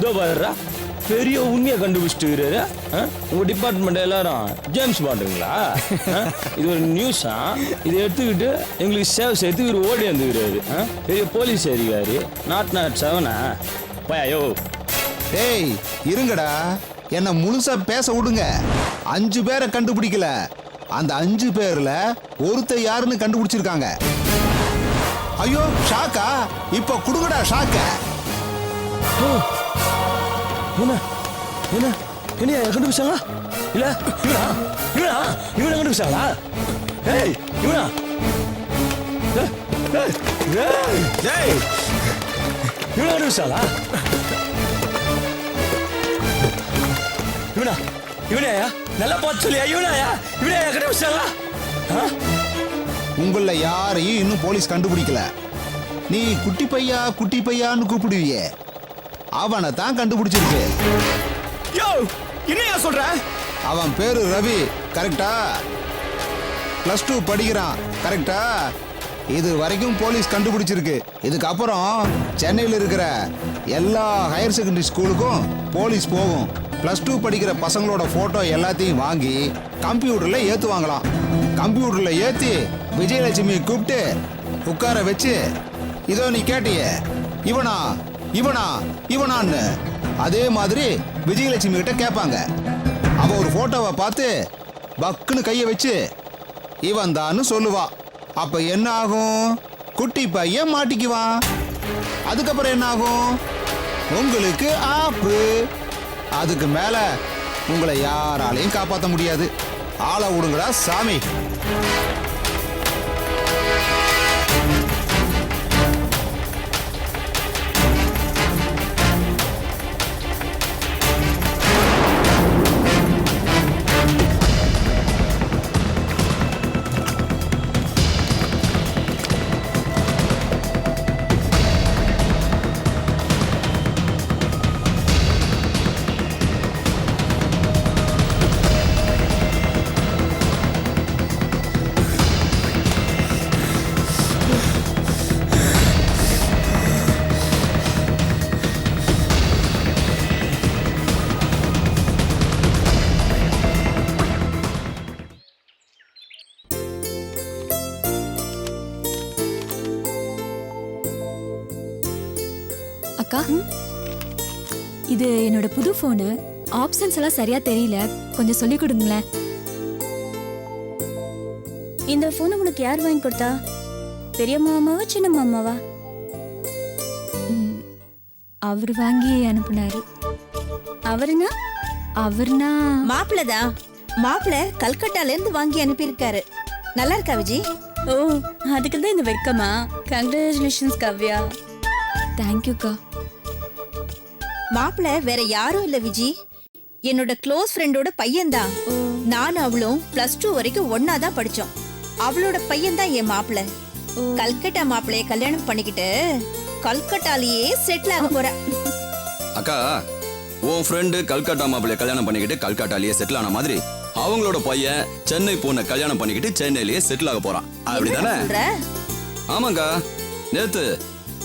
இதோ பாருடா, பெரிய உண்மையை கண்டுபிடிச்சிட்டு உங்க டிபார்ட்மெண்ட் எல்லாரும் ஜேம்ஸ் பாண்டுங்களா? இது ஒரு நியூஸா? இதை எடுத்துக்கிட்டு எங்களுக்கு சேவ் சேர்த்து இவர் ஓடி வந்துக்கிறாரு. பெரிய போலீஸ் அதிகாரி, நாட் 7 பையோ. டேய் இருங்கடா, என்ன முழுசா பேச விடுங்க. 5 பேரை கண்டுபிடிக்கல, அந்த 5 பேர்ல ஒருத்தர் யாருன்னு கண்டுபிடிச்சிருக்காங்க. ஐயோ ஷாக்கா, இப்ப குடுங்கடா ஷாக்க. என்ன என்ன என்ன கண்டுபிடிச்சாங்களா? இல்ல இவனா இவனா இவனை கண்டுபிடிச்சாங்களா? ஏய் இவனா இவனை கண்டுபிடிச்சாங்களா? இவனா இவனையா? நல்லா பார்த்து சொல்லியா? இவனாயா இவனையா கண்டுபிடிச்சாங்களா? உங்கள யாரையும் இன்னும் போலீஸ் கண்டுபிடிக்கல. நீ குட்டி பையான்னு கூப்பிடுவியே, அவனை தான் கண்டுபிடிச்சிருக்கு. யோ என்னையா சொல்ற? அவன் பேரு ரவி, கரெக்டா? +2 படிக்கிறான், கரெக்டா? இது வரைக்கும் போலீஸ் கண்டுபிடிச்சிருக்கு. இதுக்கப்புறம் சென்னையில் இருக்கிற எல்லா ஹையர் செகண்டரி ஸ்கூலுக்கும் போலீஸ் போகும். +2 படிக்கிற பசங்களோட போட்டோ எல்லாத்தையும் வாங்கி கம்ப்யூட்டர்ல ஏத்துவாங்களாம். கம்ப்யூட்டர்ல ஏத்தி விஜயலட்சுமி கூப்பிட்டு உட்கார வச்சு, இதோ நீ கேட்டியே இவனா இவனா இவனான்னு, அதே மாதிரி விஜயலட்சுமி கிட்ட கேட்பாங்க. அவ ஒரு போட்டோவை பார்த்து பக்குன்னு கையை வச்சு இவன் தான்னு சொல்லுவா. அப்ப என்ன ஆகும்? குட்டி பையன் மாட்டிக்குவான். அதுக்கப்புறம் என்ன ஆகும்? உங்களுக்கு ஆப்பு. அதுக்கு மேல உங்களை யாராலையும் காப்பாற்ற முடியாது. ஆளை விடுங்கடா சாமி. அக்கா, இது என்னோட புது போனு. ஆப்ஷன்ஸ் எல்லாம் சரியா தெரியல, கொஞ்சம் சொல்லி கொடுங்களேன். இந்த போன் உங்களுக்கு யார் வாங்கி கொடுத்தா? பெரிய மாமாவா சின்ன மாமாவா? அவர் வாங்கி அனுப்புனாரு. அவருனா? அவர்னா மாப்பிள்ளதான். மாப்பிள்ள கல்கட்டால இருந்து வாங்கி அனுப்பியிருக்காரு. நல்லா இருக்கா விஜய்? ஓ, அதுக்கு தான் இந்த வெக்கமா? கங்க்ராச்சுலேஷன்ஸ் கவ்யா. தேங்க்யூக்கா. மாப்பிள்ள வேற யாரும் இல்ல விஜி, என்னோட க்ளோஸ் ஃப்ரெண்டோட பையன்தான். நானும் அவளும் +2 வரைக்கும் ஒன்னாதான் படிச்சோம். அவளோட பையன் தான் என் மாப்பிள்ள. கல்கட்டா மாப்பிள்ளைய கல்யாணம் பண்ணிக்கிட்டு கல்கட்டாலேயே செட்டில் ஆக போற. அக்கா, உன் ஃப்ரெண்டு கல்கட்டா மாப்பிள்ளைய கல்யாணம் பண்ணிக்கிட்டு கல்கட்டாலேயே செட்டில் ஆன மாதிரி அவங்களோட பையன் சென்னை பொண்ணை கல்யாணம் பண்ணிக்கிட்டு சென்னையிலேயே செட்டில் ஆக போறான். அப்படிதானே? ஆமாங்கா. நேத்து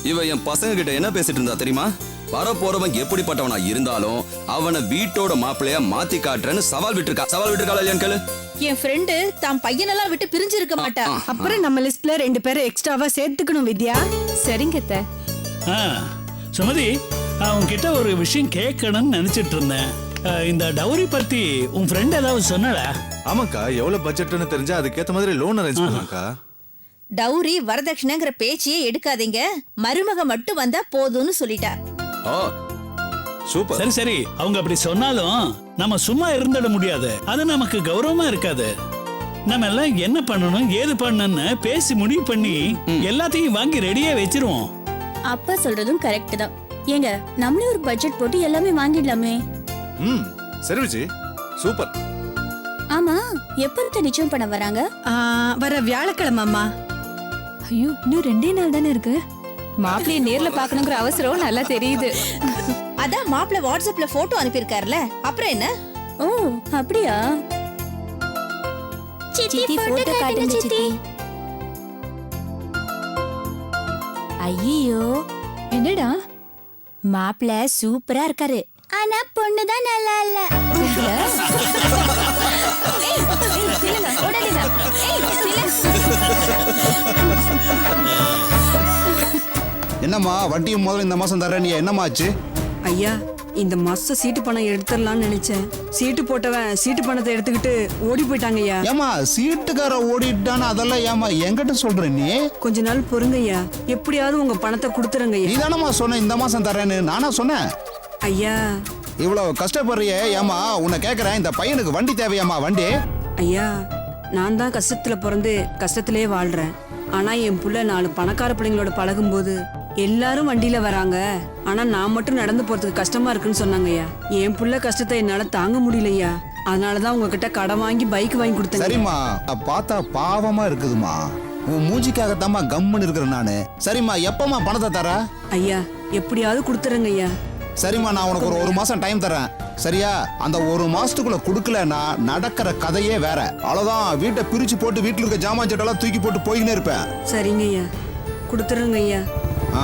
இவ என் பசங்க கிட்ட என்ன பேசிட்டு இருந்தா தெரியுமா? வரப்போறவன் எப்படிப்பட்டவனா இருந்தாலும் அவனை வீட்டோட மாப்பிள்ளைய மாத்தி காட்டுறேன்னு சவால் விட்டுருக்கா. சவால் விட்டுருக்கா இல்லையான்னு கேளு. என் ஃப்ரெண்டு தான் பையனெல்லாம் விட்டு பிரிஞ்சிருக்க மாட்டா. அப்புறம் நம்ம லிஸ்ட்ல 2 பேரை எக்ஸ்ட்ராவா சேர்த்துக்கணும் வித்யா. சரிங்க அத்தை. சுமதி, உன்கிட்ட ஒரு விஷயம் கேட்கணும்னு நினைச்சிட்டு இருந்தேன். இந்த டவுரி பத்தி உன் ஃப்ரெண்ட் ஏதாவது சொன்னடா? ஆமாக்கா, எவ்வளவு பட்ஜெட்னு தெரிஞ்சா அதுக்கேத்த மாதிரி லோன் அரேஞ்ச் பண்ணலாம்க்கா. டவுரி வரதட்சணைங்கிற பேச்சையே எடுக்காதீங்க, மருமக மட்டும் வந்தா போதும்னு சொல்லிட்டா. சூப்பர். சரி சரி, அவங்க அப்படி சொன்னாலும் நம்ம சும்மா இருந்துட முடியாது. அது நமக்கு கௌரவமா இருக்காது. நம்ம எல்லாம் என்ன பண்ணணும் ஏது பண்ணணும்னு பேசி முடிவு பண்ணி எல்லாத்தையும் வாங்கி ரெடியா வச்சிருவோம். அப்பா சொல்றதும் கரெக்ட் தான். ஏங்க, நம்மளே ஒரு பட்ஜெட் போட்டு எல்லாமே வாங்கிடலாமே. சரி விஜய், சூப்பர். ஆமா, எப்ப நிச்சயம் பண்ண வராங்க? வர வியாழக்கிழமைமா. ஐயோ, இன்னும் 2 நாள் தானே இருக்கு. மாப்பிள்ளைய நேர்ல பாக்கணுங்கிற அவசரம் நல்லா தெரியுது. அதான் மாப்பிள்ள வாட்ஸ்அப்ல போட்டோ அனுப்பியிருக்காருல, அப்புறம் என்ன? ஓ அப்படியா? சித்தி போட்டோ காட்டுங்க சித்தி. ஐயோ, என்னடா மாப்பிள்ள சூப்பரா இருக்காரு ஆனா பொண்ணுதான் நல்லா இல்ல என்னம்மா வட்டியும் முதல்ல இந்த மாசம் தரேன், நீ என்னம்மா ஆச்சு? ஐயா இந்த மாசம் சீட்டு பணம் எடுத்துடலாம்னு நினைச்சேன். சீட்டு போட்டவன் சீட்டு பணத்தை எடுத்துக்கிட்டு ஓடி போயிட்டாங்க ஐயா. ஏமா சீட்டுக்கார ஓடிட்டான்னு அதெல்லாம் ஏமா என்கிட்ட சொல்ற நீ? கொஞ்ச நாள் பொறுங்க ஐயா, எப்படியாவது உங்க பணத்தை கொடுத்துருங்க ஐயா. நீ தானம்மா சொன்ன இந்த மாசம் தரேன்னு, நானா சொன்னேன்? ஐயா இவ்வளவு கஷ்டப்படுறியே ஏமா, உன்னை கேக்குறேன், இந்த பையனுக்கு வண்டி தேவையாமா? வண்டி ஐயா நான் தான் கஷ்டத்துல பிறந்து கஷ்டத்திலே வாழ்றேன். ஆனா என் புள்ள 4 பணக்கார பிள்ளைங்களோட பழகும்போது எல்லாரும் வண்டியில வராங்க, ஆனா நான் மட்டும் நடந்து போறதுக்கு கஷ்டமா இருக்குன்னு சொன்னாங்க ஐயா. என் புள்ள கஷ்டத்தை என்னால தாங்க முடியலையா, அதனாலதான் உங்ககிட்ட கடன் வாங்கி பைக் வாங்கி கொடுத்தேன். சரிம்மா, பார்த்தா பாவமா இருக்குதுமா. உன் மூஞ்சிக்காகத்தாம்மா கம்முன்னு இருக்கிறேன் நானு. சரிம்மா, எப்பமா பணத்தை தர? ஐயா எப்படியாவது கொடுத்துருங்க ஐயா. சரிம்மா, நான் உனக்கு ஒரு மாசம் டைம் தரேன், சரியா? அந்த 1 மாசத்துக்குள்ள கொடுக்கலன்னா நடக்கிற கதையே வேற. அவ்வளவுதான், வீட்டை பிரிச்சு போட்டு வீட்டுல இருக்க ஜாமான் சட்டெல்லாம் தூக்கி போட்டு போயினே இருப்பேன். சரிங்க ஐயா, கொடுத்துருங்க ஐயா. ஆ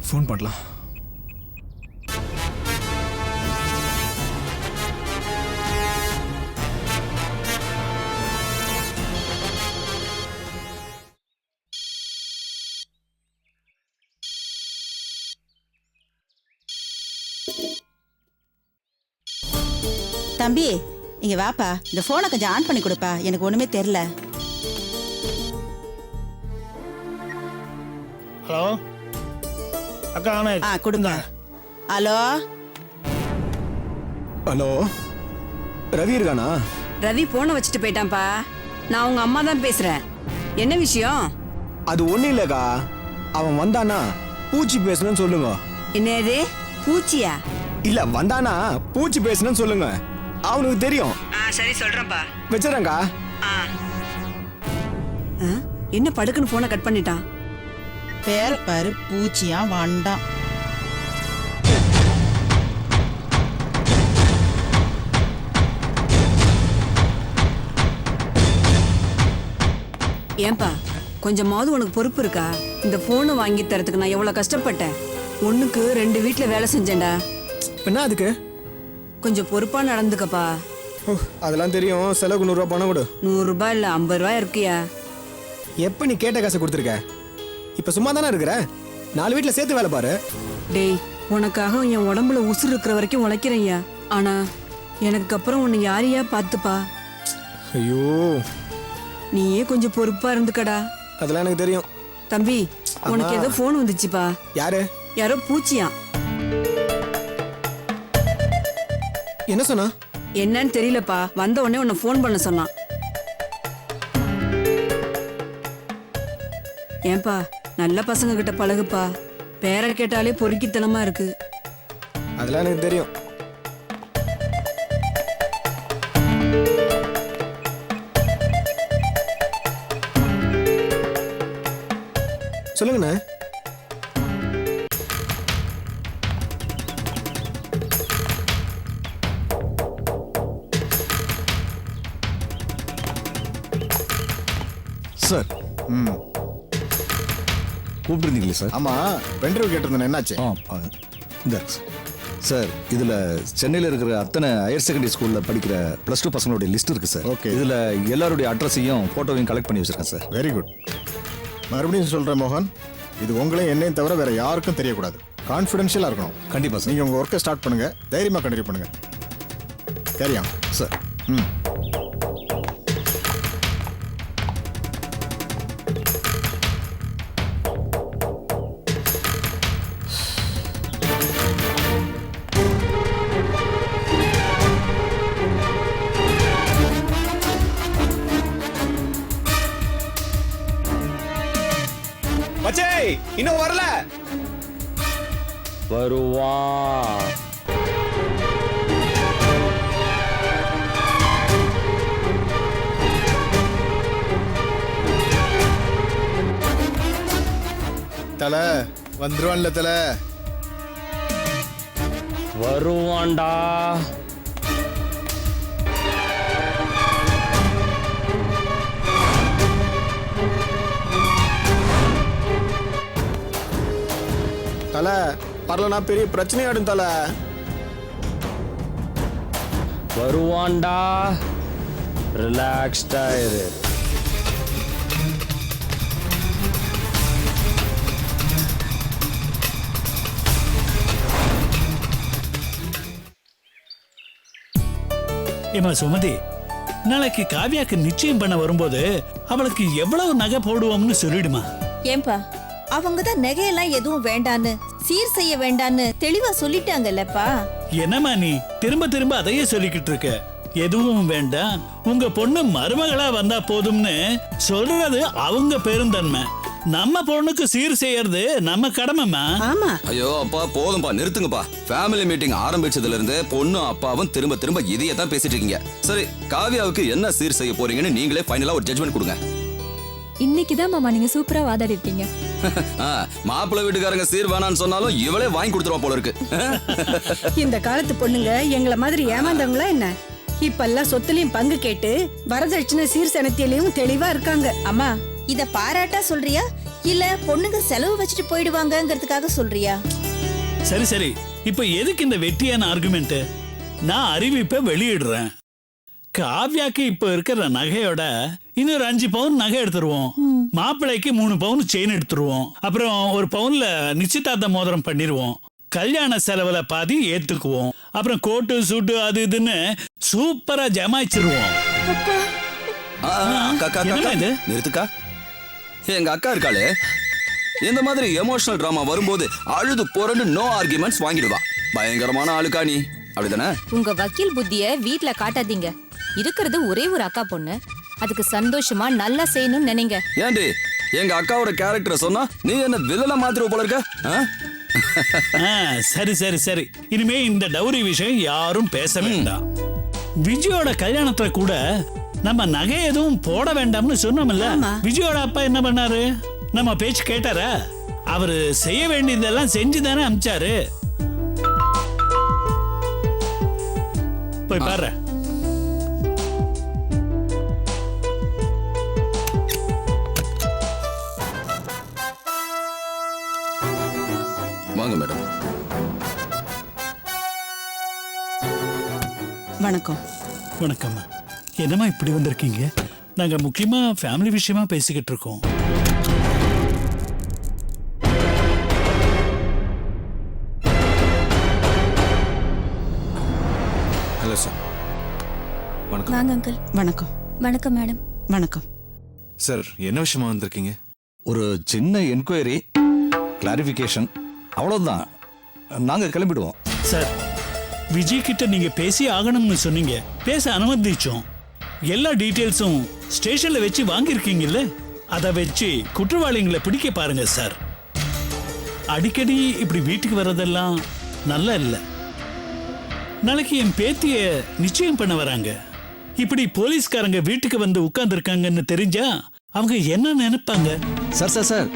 ஃபோன் பண்ணலாம். தம்பி இங்க வாப்பா, இந்த போனை கொஞ்சம் ஆன் பண்ணி கொடுப்பா, எனக்கு ஒண்ணுமே தெரியல. ஹலோ அக்கா, கொடுங்க. ஹலோ ஹலோ, ரவி இருக்கானா? ரவி போனை வச்சுட்டு போயிட்டான்ப்பா. நான் உங்க அம்மா தான் பேசுறேன். என்ன விஷயம்? அது ஒண்ணும் இல்லக்கா, அவன் வந்தானா பூச்சி பேசணும்னு சொல்லுங்க. என்னது பூச்சியா? இல்ல வந்தானா பூச்சி பேசணும்னு சொல்லுங்க, அவனுக்கு தெரியும். சரி சொல்றேன்ப்பா. வச்சிடறேங்க்கா. என்ன படுக்குன்னு போனை கட் பண்ணிட்டான்? பேர பாரு, பூச்சியா வண்டான். ஏன்பா கொஞ்சமாவது உனக்கு பொறுப்பு இருக்கா? இந்த போனை வாங்கி தரத்துக்கு நான் எவ்வளவு கஷ்டப்பட்டேன். ஒண்ணுக்கு 2 வீட்டுல வேலை செஞ்சேன்டா. என்ன அதுக்கு? கொஞ்சம் பொறுப்பா நடந்துக்கப்பா. அதெல்லாம் தெரியும். செலவுக்கு 100 ரூபா பணம் கொடு. 100 ரூபாய் இல்ல 50 ரூபாய் இருக்கியா? எப்ப நீ கேட்ட காசை கொடுத்துருக்க? இப்ப சும்மா தானே இருக்கிற, 4 வீட்டுல சேர்த்து வேலை பாரு. டேய், உனக்காக என் உடம்புல உசுறு இருக்கிற வரைக்கும் உழைக்கிறேன்யா. ஆனா எனக்கு அப்புறம் உன்னை யாரையா பார்த்துப்பா? ஐயோ, நீயே கொஞ்சம் பொறுப்பா இருந்துக்கடா. அதெல்லாம் எனக்கு தெரியும். தம்பி, உனக்கு ஏதோ போன் வந்துச்சுப்பா. யாரு? யாரோ பூச்சியா. என்ன சொன்னா? என்னன்னு தெரியலப்பா, வந்த உடனே உன்னை போன் பண்ண சொன்னான். ஏன்பா நல்ல பசங்க கிட்ட பழகுப்பா, பேரை கேட்டாலே பொறுக்கித்தனமா இருக்கு. அதெல்லாம் எனக்கு தெரியும். சொல்லுங்கண்ணே. சார், கூப்பிட்டுருந்தீங்களே சார்? ஆமா, பென்ட்ரைவ் கேட்டிருந்தேன், என்னாச்சு? இந்த சார், இதுல சென்னையில் இருக்கிற அத்தனை ஹையர் செகண்டரி ஸ்கூல்ல படிக்கிற +2 பசங்களுடைய லிஸ்ட் இருக்கு சார். ஓகே. இதுல எல்லாருடைய அட்ரஸையும் போட்டோவையும் கலெக்ட் பண்ணி வச்சிருக்கேன் சார். Very good. மறுபடியும் சொல்றேன் மோகன், இது உங்களையும் என்னையும் தவிர வேற யாருக்கும் தெரியக்கூடாது. கான்ஃபிடென்ஷியலா இருக்கணும். கண்டிப்பா சார். நீங்க உங்க ஒர்க்கை ஸ்டார்ட் பண்ணுங்க, தைரியமா கண்டினியூ பண்ணுங்க. சரியா சார்? மச்சே, இன்னும் வரல. வருவான். தல வந்துருவான்ல தல. வருவான்டா. தல வரலனா பெரிய பிரச்சனையாடும் தல. வருவான்டா. ரிலாக்ஸ்டா இரு. ஏமா சுமதி, நாளைக்கு காவியாக்கு நிச்சயம் பண்ண வரும்போது அவளுக்கு எவ்வளவு நகை போடுவோம்னு சொல்லிடுமா. ஏன்பா அவங்க தான் நகையெல்லாம் எதுவும் வேண்டான்னு சீர் செய்ய வேண்டான்னு தெளிவா சொல்லிட்டாங்கல்லப்பா. என்னம்மா நீ திரும்ப திரும்ப அதையே சொல்லிக்கிட்டு இருக்க? எதுவும் வேண்டாம், உங்க பொண்ணு மருமகளா வந்தா போதும்னு சொல்றது அவங்க பெருந்தன்மை. நம்ம பொண்ணுக்கு சீர் செய்யறது நம்ம கடமைமா. ஆமா. ஐயோ அப்பா போதும்பா, நிறுத்துங்கப்பா. ஃபேமிலி மீட்டிங் ஆரம்பிச்சதுல இருந்து பொண்ணும் அப்பாவும் திரும்ப திரும்ப இதையே தான் பேசிட்டு இருக்கீங்க. சரி, காவியாவுக்கு என்ன சீர் செய்ய போறீங்கன்னு நீங்களே ஃபைனலா ஒரு ஜட்ஜ்மெண்ட் கொடுங்க. இன்னைக்குதான் மாமா நீங்க சூப்பரா வாதாடி இருக்கீங்க. மாப்பிள்ளை வீட்டுக்காரங்க சீர் வேணான்னு சொன்னாலும் இவளே வாங்கி கொடுத்துருவா போல இருக்கு. இந்த காலத்து பொண்ணுங்க எங்களை மாதிரி ஏமாந்தவங்களா என்ன? இப்பெல்லாம் சொத்துலயும் பங்கு கேட்டு வரதட்சணை சீர் சனத்திலையும் தெளிவா இருக்காங்க. அம்மா இத பாராட்டா சொல்றியா இல்ல பொண்ணுங்க செலவு வச்சுட்டு போயிடுவாங்கங்கிறதுக்காக சொல்றியா? சரி சரி, இப்ப எதுக்கு இந்த வெட்டியான ஆர்குமெண்ட்? நான் அறிவிப்பை வெளியிடுறேன். காவ்யாக்கு இப்ப இருக்கிற நகையோட இன்னொரு 5 பவுன் நகை எடுத்துருவோம். மாப்பிள்ளைக்கு 3 பவுன் செயின் எடுத்துருவோம். அப்புறம் 1 பவுன்ல நிச்சயதார்த்த மோதிரம் பண்ணிடுவோம். கல்யாண செலவுல பாதி ஏத்துக்குவோம். அப்புறம் கோட்டு சூட்டு அது இதுன்னு சூப்பரா ஜமாய்ச்சிருவோம். நிறுத்துக்கா. எங்க அக்கா இருக்காளே, இந்த மாதிரி எமோஷனல் டிராமா வரும்போது அழுது புரண்டு நோ ஆர்குமெண்ட்ஸ் வாங்கிடுவா. பயங்கரமான ஆளுக்கா நீ, அப்படிதானே? உங்க வக்கீல் புத்திய வீட்ல காட்டாதீங்க. இருக்கிறது ஒரே ஒரு அக்கா பொண்ணு, அதுக்கு சந்தோஷமா நல்லா செய்யணும்னு நினைங்க. ஏண்டி எங்க அக்காவோட கேரக்டரை சொன்னா நீ என்ன வில்லல மாத்திர போல இருக்க? சரி சரி சரி, இனிமே இந்த டவுரி விஷயம் யாரும் பேச வேண்டாம். விஜயோட கல்யாணத்துல கூட நம்ம நகை எதுவும் போட வேண்டாம்னு சொன்னோம்ல. விஜயோட அப்பா என்ன பண்ணாரு? நம்ம பேச்சு கேட்டாரா? அவரு செய்ய வேண்டியதெல்லாம் செஞ்சுதானே அமிச்சாரு. போய் பாரு. வாங்க மேடம். வணக்கம். வணக்கம். என்னம்மா இப்படி வந்திருக்கீங்க? நாங்க முக்கியமா ஃபேமிலி விஷயமா பேசிக்கிட்டு இருக்கோம். Hello sir. வணக்கம். வாங்க அங்கிள். வணக்கம். வணக்கம் மேடம். வணக்கம் சார். என்ன விஷயமா வந்திருக்கீங்க? ஒரு சின்ன என்கொயரி, கிளாரிஃபிகேஷன், அவ்வளவுதான். நாங்க கிளம்பிடுவோம். சார், விஜய் கிட்ட நீங்க பேசி ஆகணும்னு சொன்னீங்க. பேச அனுமதிச்சோம். எல்லா டீடைல்ஸும் ஸ்டேஷன்ல வச்சு வாங்கியிருக்கீங்கல்ல, அதை வச்சு குற்றவாளிகளை பிடிக்க பாருங்க சார். அடிக்கடி இப்படி வீட்டுக்கு வர்றதெல்லாம் நல்லா இல்லை. நாளைக்கு என் பேத்திய நிச்சயம் பண்ண வராங்க. இப்படி போலீஸ்காரங்க வீட்டுக்கு வந்து உட்கார்ந்து இருக்காங்கன்னு தெரிஞ்சா அவங்க என்ன நினைப்பாங்க? சார் சார் சார்,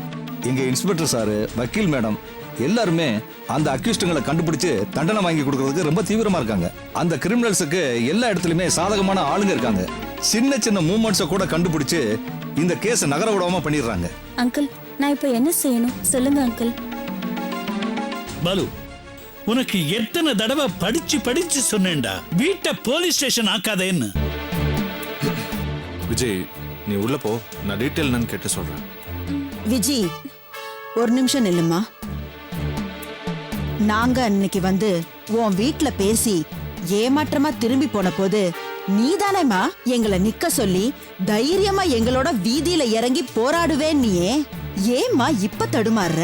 எங்க இன்ஸ்பெக்டர் சாரு, வக்கீல் மேடம் எல்லாருமே அந்த அக்யூஸ்டுங்களை கண்டுபிடிச்சு தண்டனை வாங்கி கொடுக்கறதுக்கு ரொம்ப தீவிரமா இருக்காங்க. அந்த கிரிமினல்ஸுக்கு எல்லா இடத்துலயுமே சாதகமான ஆளுங்க இருக்காங்க. சின்ன சின்ன மூவ்மெண்ட்ஸை கூட கண்டுபிடிச்சு இந்த கேஸ் நகர விடாம பண்ணிடுறாங்க. அங்கிள், நான் இப்ப என்ன செய்யணும் சொல்லுங்க அங்கிள். பாலு, உனக்கு எத்தனை தடவை படிச்சு படிச்சு சொன்னேன்டா, வீட்டை போலீஸ் ஸ்டேஷன் ஆக்காதேன்னு. விஜய், நீ உள்ள போ, நான் டீட்டெயில் என்னன்னு கேட்டு சொல்றேன். விஜி, ஒரு நிமிஷம் நில்லுமா. நாங்க அன்னைக்கு வந்து உன் வீட்ல பேசி ஏமாற்றமா திரும்பி போன போது நீதானேமா எங்களை நிக்க சொல்லி தைரியமா எங்களோட வீதியில இறங்கி போராடுவேன். நீயே ஏமா இப்ப தடுமாறுற?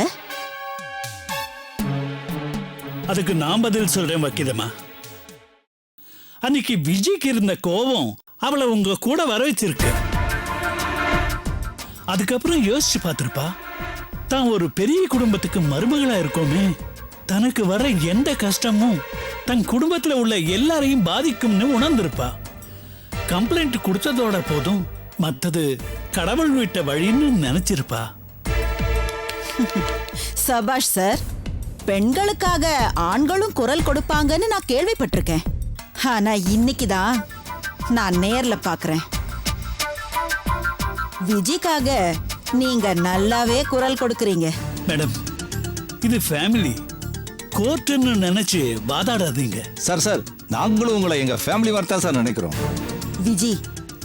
அதுக்கு நான் பதில் சொல்றேன் வக்கீலம்மா. அன்னைக்கு விஜய்க்கு இருந்த கோபம் அவளை உங்க கூட வர வச்சிருக்கு. அதுக்கப்புறம் யோசிச்சு பார்த்திருப்பா, தான் ஒரு பெரிய குடும்பத்துக்கு மருமகளா இருக்கோமே, தனக்கு வர எந்த கஷ்டமும் தன் குடும்பத்துல உள்ள எல்லாரையும் பாதிக்கும்னு உணர்ந்திருப்பா. கம்ப்ளைண்ட் கொடுத்ததோட போதும் மத்தது கடவுள் விட்ட வழின்னு நினைச்சிருப்பா. சபாஷ் சார். பெண்களுக்காக ஆண்களும் குரல் கொடுப்பாங்கன்னு நான் கேள்விப்பட்டிருக்கேன். ஆனா இன்னைக்கு தான் நான் நேர்ல பார்க்கறேன். விஜிக்காக நீங்க நல்லாவே குரல் கொடுக்கறீங்க. மேடம், இது ஃபேமிலி கோர்ட்டுன்னு நினைச்சு வாதாடாதீங்க. சார் நாங்களும் உங்களை எங்க ஃபேமிலி வார்த்தா சார் நினைக்கிறோம். விஜி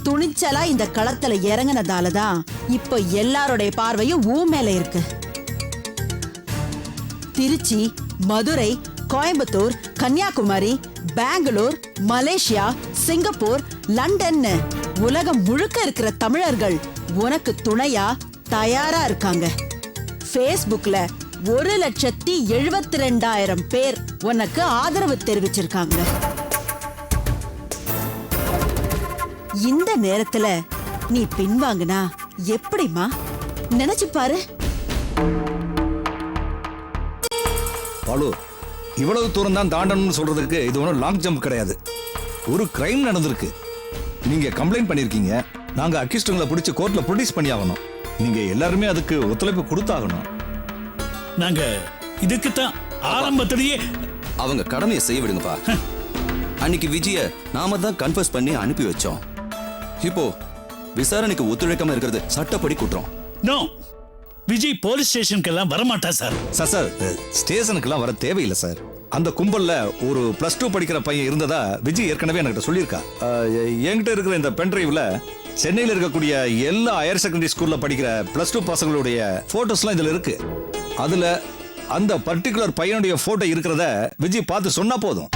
துணிச்சலா இந்த களத்துல இறங்கினதால தான் இப்போ எல்லாரோடைய பார்வையும் ஊ மேல இருக்கு. Tiruchi, Madurai, Coimbatore, Kanyakumari, Bangalore, Malaysia, Singapore, London, உலகம் முழுக்க இருக்கிற தமிழர்கள் உனக்கு துணையா தயாரா இருக்காங்க. Facebookல 1,72,000 பேர் உனக்கு ஆதரவு தெரிவிச்சிருக்காங்க. இந்த நேரத்துல நீ பின்வாங்கினா எப்படிமா? நினைச்சு பாரு. பாலு, இவ்வளவு தூரம் தான் தாண்டணும்னு சொல்றதுக்கு இது ஒன்றும் லாங் ஜம்ப் கிடையாது. ஒரு கிரைம் நடந்திருக்கு. நீங்க கம்ப்ளைண்ட் பண்ணிருக்கீங்க. நாங்க அக்யூஸ்டுங்களை பிடிச்சு கோர்ட்ல ப்ரொடியூஸ் பண்ணி ஆகணும். நீங்க எல்லாருமே அதுக்கு ஒத்துழைப்பு கொடுத்தாகணும். நாங்க இதுக்கு தான் ஆரம்பத்திலேயே அவங்க கடமையை செய்ய விடுங்கப்பா. அன்னைக்கு விஜய நாம தான் கன்ஃபர்ஸ் பண்ணி அனுப்பி வச்சோம். இப்போ விசாரணைக்கு ஒத்துழைக்காம இருக்கிறது சட்டப்படி குற்றம். நோ, விஜய் போலீஸ் ஸ்டேஷனுக்கு வரமாட்டா சார். சார் ஸ்டேஷனுக்குலாம் வர தேவையில்லை சார். அந்த கும்பல்ல ஒரு +2 படிக்கிற பையன் இருந்ததா விஜய் ஏற்கனவே என்கிட்ட சொல்லியிருக்கா. என்கிட்ட இருக்கிற இந்த பென்ட்ரைவ்ல சென்னையில் இருக்கக்கூடிய எல்லா ஹையர் செகண்டரி ஸ்கூல்ல படிக்கிற +2 பசங்களுடைய போட்டோஸ்லாம் இதுல இருக்கு. அதுல அந்த பர்டிகுலர் பையனுடைய போட்டோ இருக்கிறத விஜய் பார்த்து சொன்னா போதும்.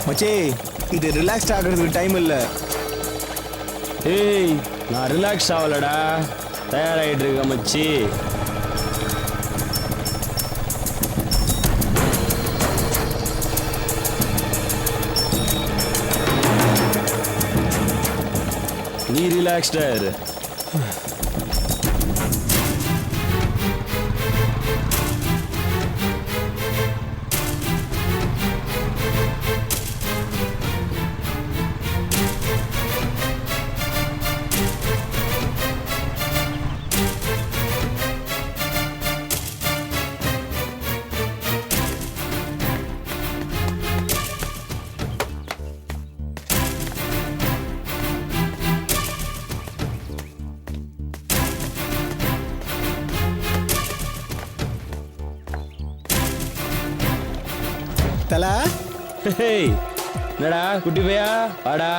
மச்சே, இது ரிலாக்ஸ்ட் ஆகிறதுக்கு டைம் இல்லை. ஏய், நான் ரிலாக்ஸ் ஆகலடா, தயாராகிட்டு இருக்க மச்சி. நீ ரிலாக்ஸ்டா இரு. தல, ஹேய், என்னடா குட்டி பையா, வாடா.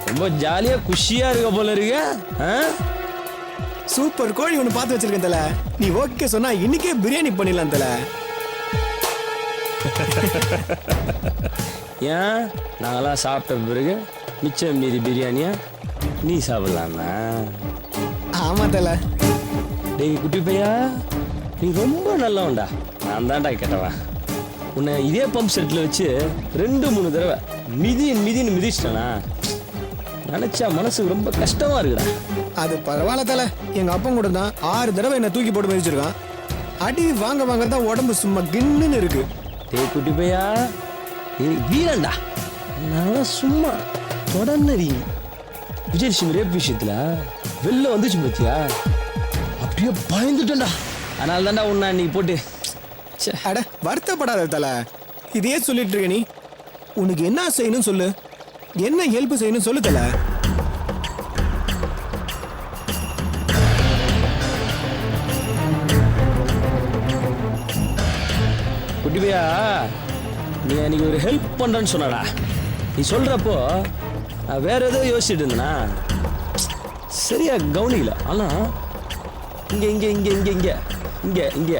ரொம்ப ஜாலியா குஷியா இருக்க போல இருக்க. சூப்பர் கோழி ஒன்று பார்த்து வச்சிருக்கேன் தல. நீ ஓகே சொன்னா இன்னைக்கே பிரியாணி பண்ணிடலாம் தல. ஏன் நாங்களாம் சாப்பிட்ட பிறகு மிச்சம் மீதி பிரியாணியா நீ சாப்பிடலாமா? ஆமா தல. டேய் குட்டி பையா, நீ ரொம்ப நல்லவன்டா. நான் தான்டா கேட்டவன். உன்னை இதே பம்ப் செட்டில் வச்சு 2-3 தடவை மிதின்னு மிதிச்சிட்டேனா, நினைச்சா மனசுக்கு ரொம்ப கஷ்டமா இருக்குடா. அது பரவாயில்ல தல. எங்க அப்பா கூட தான் 6 தடவை என்ன தூக்கி போட்டு மிதிச்சிருக்கான். அடி வாங்க தான் உடம்பு சும்மா கின்னுன்னு இருக்கு. டேய் குட்டி பையா, நீ வீரன்டா. நான் சும்மா தொடர்ந்து விஜயலட்சுமி ரேப் விஷயத்துல வெளில வந்துச்சு பத்தியா, அப்படியே பயந்துட்டேன்டா. அதனால தான்டா உன்னை அன்னைக்கு போட்டு. அட வருத்தப்படாத தல. இதே சொல்லிட்டு இருக்க நீ. உனக்கு என்ன செய்யணும் சொல்லு, என்ன ஹெல்ப் செய்யணும் சொல்லு தல. குட்டி பையா, நீ அன்னைக்கு ஒரு ஹெல்ப் பண்றேன்னு சொன்னடா. நீ சொல்றப்போ நான் வேற ஏதோ யோசிச்சுட்டு இருந்தேனா, சரியா கவனிக்கல. ஆனா இங்க இங்க இங்க இங்க இங்க இங்க இங்க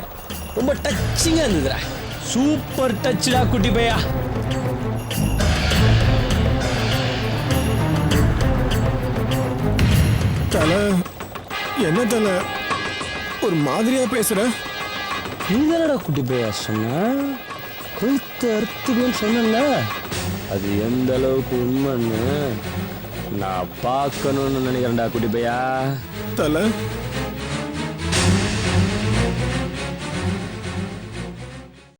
ரொம்ப டச்சிங்கா இருந்ததுடா. சூப்பர் டச்டா குட்டி பையா. தல, என்ன தல ஒரு மாதிரியா பேசுற? நீ தானடா குட்டி பையா சொன்ன கழுத்து அறுத்துடுன்னு சொன்னல, அது எந்த அளவுக்கு உண்மைன்னு நான் பார்க்கணும்னு நினைக்கிறேன்டா குட்டி பையா. தல